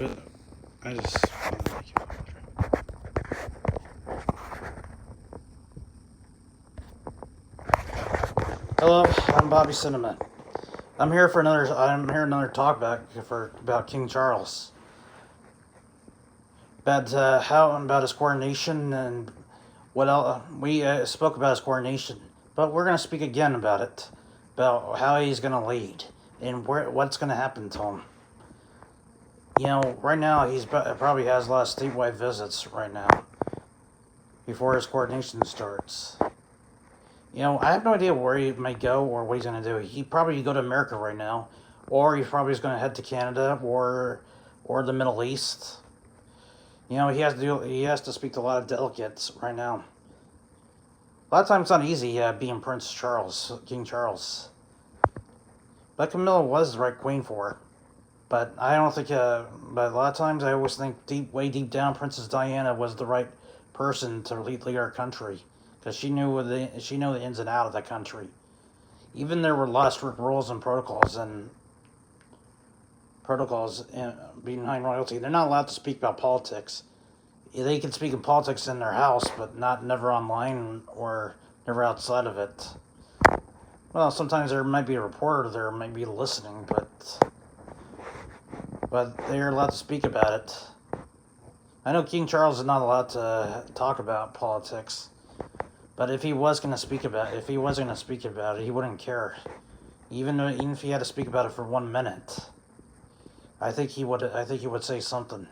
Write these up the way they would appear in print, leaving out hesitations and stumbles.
but I just wanted to make you Hello, I'm Bobby Cinnamon. I'm here another talk back about King Charles. About his coronation and what else. We spoke about his coronation, but we're going to speak again about how he's going to lead and what's going to happen to him. Right now he's probably has a lot of statewide visits right now before his coronation starts. I have no idea where he may go or what he's going to do. He probably go to America right now, or he probably is going to head to Canada or the Middle East. He has to speak to a lot of delegates right now. A lot of times it's not easy being King Charles. But Camilla was the right queen for her. But I don't think. But a lot of times I always think way deep down, Princess Diana was the right person to lead our country, because she knew the ins and outs of the country. Even there were a lot of strict rules and protocols behind royalty. They're not allowed to speak about politics. They can speak of politics in their house, but never online or never outside of it. Well, sometimes there might be a reporter there, might be listening, but they're allowed to speak about it. I know King Charles is not allowed to talk about politics, but if he was going to speak about it, he wouldn't care. Even if he had to speak about it for 1 minute, I think he would say something.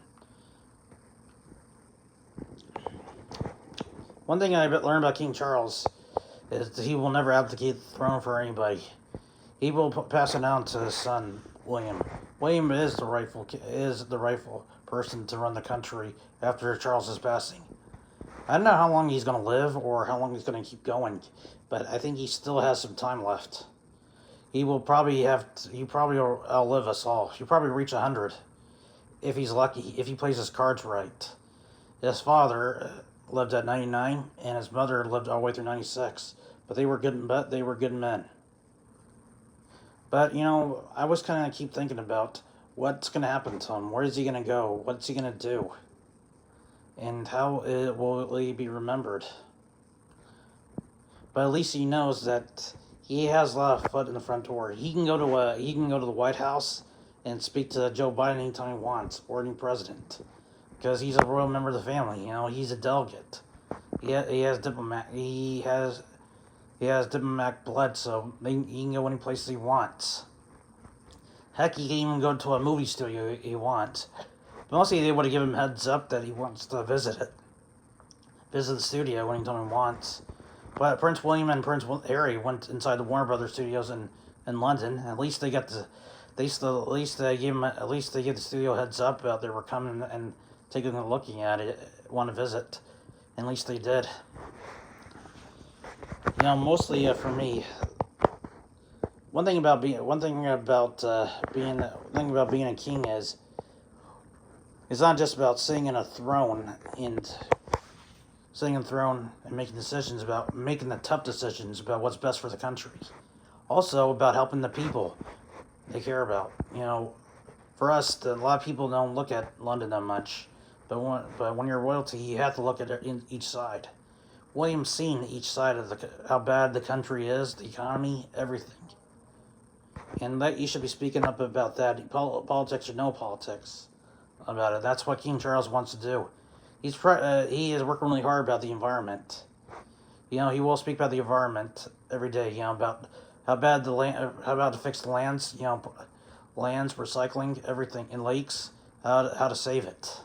One thing I learned about King Charles is that he will never abdicate the throne for anybody. He will pass it down to his son, William. William is the rightful person to run the country after Charles's passing. I don't know how long he's going to live or how long he's going to keep going, but I think he still has some time left. He will probably outlive us all. He'll probably reach 100 if he's lucky, if he plays his cards right. His father lived at 99, and his mother lived all the way through 96. But they were good men. But I was kind of keep thinking about what's going to happen to him. Where is he going to go? What's he going to do? And how will he be remembered? But at least he knows that he has a lot of foot in the front door. He can go to the White House and speak to Joe Biden anytime he wants, or any president, because he's a royal member of the family. He's a delegate. He has diplomatic blood, so he can go any place he wants. Heck, he can even go to a movie studio he wants. But mostly they would have given him heads up that he wants to visit the studio anytime he wants. But Prince William and Prince Harry went inside the Warner Brothers studios in London. At least they give the studio heads up about they were coming and taking a looking at it, want to visit. At least they did. Mostly for me, one thing about being a king is it's not just about sitting in a throne and making the tough decisions about what's best for the country. Also about helping the people they care about. For us, a lot of people don't look at London that much, but when you're royalty, you have to look at each side. William's seen each side of how bad the country is, the economy, everything. And that you should be speaking up about that. Politics or no politics about it. That's what King Charles wants to do. He is working really hard about the environment. He will speak about the environment every day. About how to fix the lands. Lands, recycling, everything, and lakes. How to save it.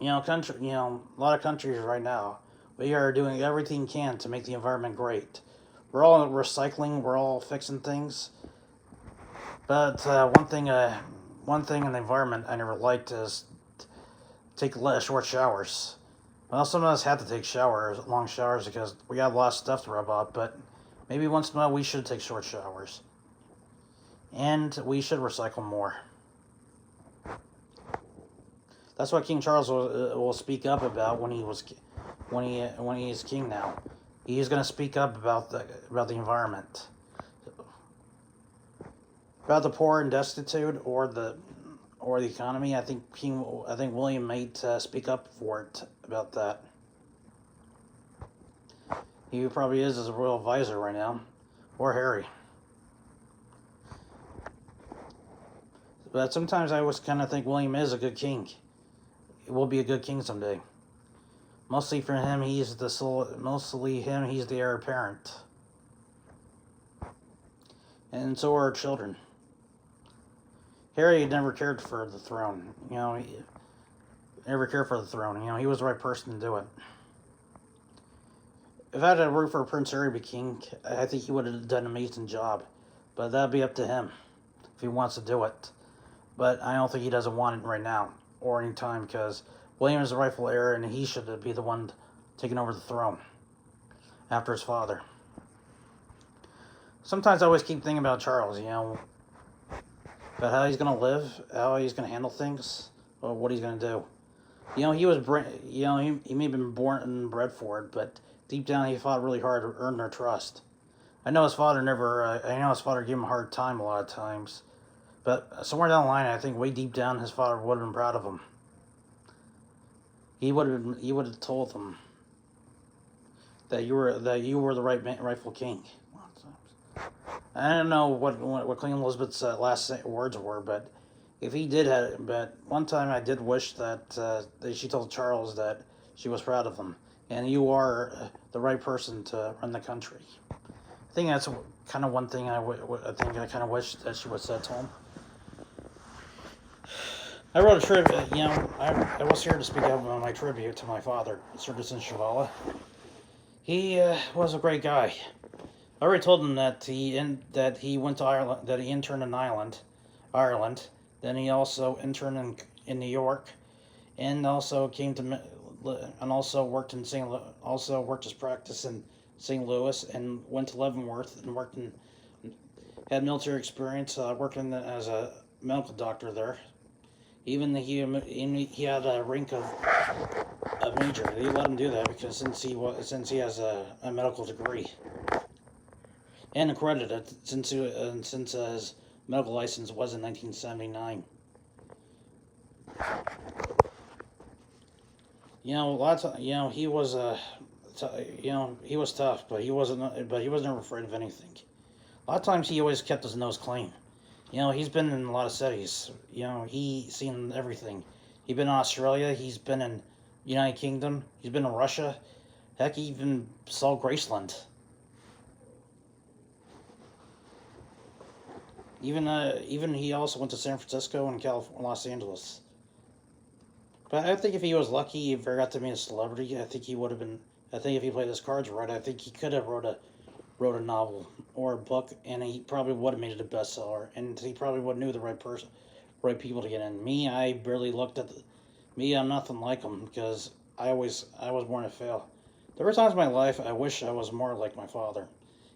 A lot of countries right now, we are doing everything we can to make the environment great. We're all recycling. We're all fixing things. But one thing in the environment I never liked is take short showers. Well, some of us have to take long showers, because we got a lot of stuff to rub off. But maybe once in a while we should take short showers, and we should recycle more. That's what King Charles will speak up about when he is king now. He is going to speak up about the environment, about the poor and destitute, or or the economy, I think William might speak up for it about that. He probably is as a royal advisor right now, or Harry. But sometimes I always kind of think William is a good king. He will be a good king someday. Mostly for him, he's the heir apparent, and so are children. Harry never cared for the throne. He never cared for the throne. He was the right person to do it. If I had a root for Prince Harry to be king, I think he would have done an amazing job. But that'd be up to him if he wants to do it. But I don't think he doesn't want it right now or any time, because William is the rightful heir and he should be the one taking over the throne after his father. Sometimes I always keep thinking about Charles, about how he's going to live, how he's going to handle things, or what he's going to do. He was, he may have been born and bred for it, but deep down he fought really hard to earn their trust. I know his father gave him a hard time a lot of times, but somewhere down the line, I think way deep down, his father would have been proud of him. He would have told them that you were the rightful king. I don't know what Queen Elizabeth's last words were, but if he did have, but one time I did wish that she told Charles that she was proud of him, and you are the right person to run the country. I think that's kind of one thing I kind of wish that she would have said to him. I wrote a tribute. I was here to speak up on my tribute to my father, sudarsan Chavala. He was a great guy. I already told him that he went to Ireland, that he interned in Ireland. Then he also interned in New York, and also worked his practice in St. Louis, and went to Leavenworth and had military experience working as a medical doctor there. Even he had a rank of major. They let him do that because since he has a medical degree and accredited since his medical license was in 1979. Lots of he was he was tough, but he was never afraid of anything. A lot of times he always kept his nose clean. He's been in a lot of cities. He's seen everything. He's been in Australia. He's been in United Kingdom. He's been in Russia. Heck, he even saw Graceland. Even he also went to San Francisco and Los Angeles. But I think if he was lucky, if he got to meet a celebrity, I think he would have been. I think if he played his cards right, I think he could have wrote a novel or a book, and he probably would have made it a bestseller, and he probably would have knew the right people to get in. I barely looked at me. I'm nothing like him because I was born to fail. There were times in my life I wish I was more like my father.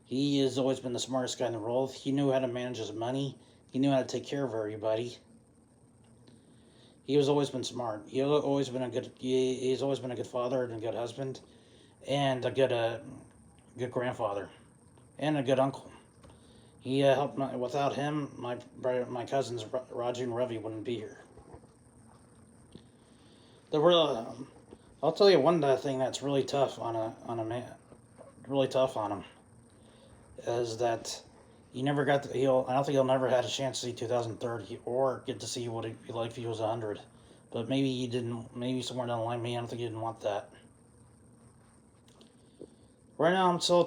He has always been the smartest guy in the world. He knew how to manage his money. He knew how to take care of everybody. He has always been smart. He's always been a good father and a good husband, and a good grandfather, and a good uncle. He helped. Without him, my cousins Roger and Ravi wouldn't be here. I'll tell you one thing that's really tough on a man, really tough on him, is that I don't think he'll never had a chance to see 2030 or get to see what it'd be like if he was 100. But maybe he didn't. Maybe somewhere down the line, I don't think he didn't want that. Right now, I'm still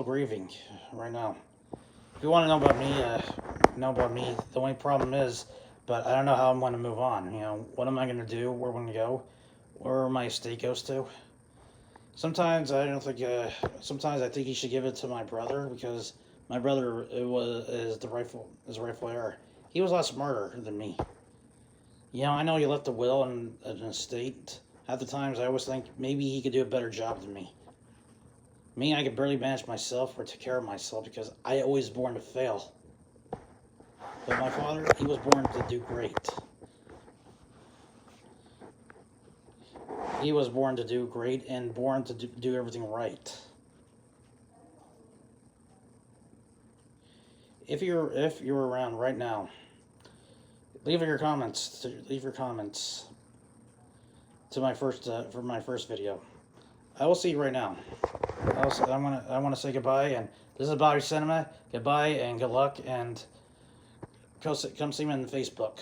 grieving. Right now, if you want to know about me. The only problem is, but I don't know how I'm going to move on. What am I going to do? Where am I going to go? Where my estate goes to? Sometimes I don't think. Sometimes I think he should give it to my brother because my brother is the rightful heir. He was a lot smarter than me. I know he left a will and an estate. At the times, I always think maybe he could do a better job than me. I could barely manage myself or take care of myself because I always born to fail. But my father, he was born to do great. He was born to do great and born to do everything right. If you're around right now, Leave your comments. Leave your comments to my first for my first video. I will see you right now. I want to say goodbye, and this is Bobby Cinema. Goodbye and good luck, and come see me on Facebook.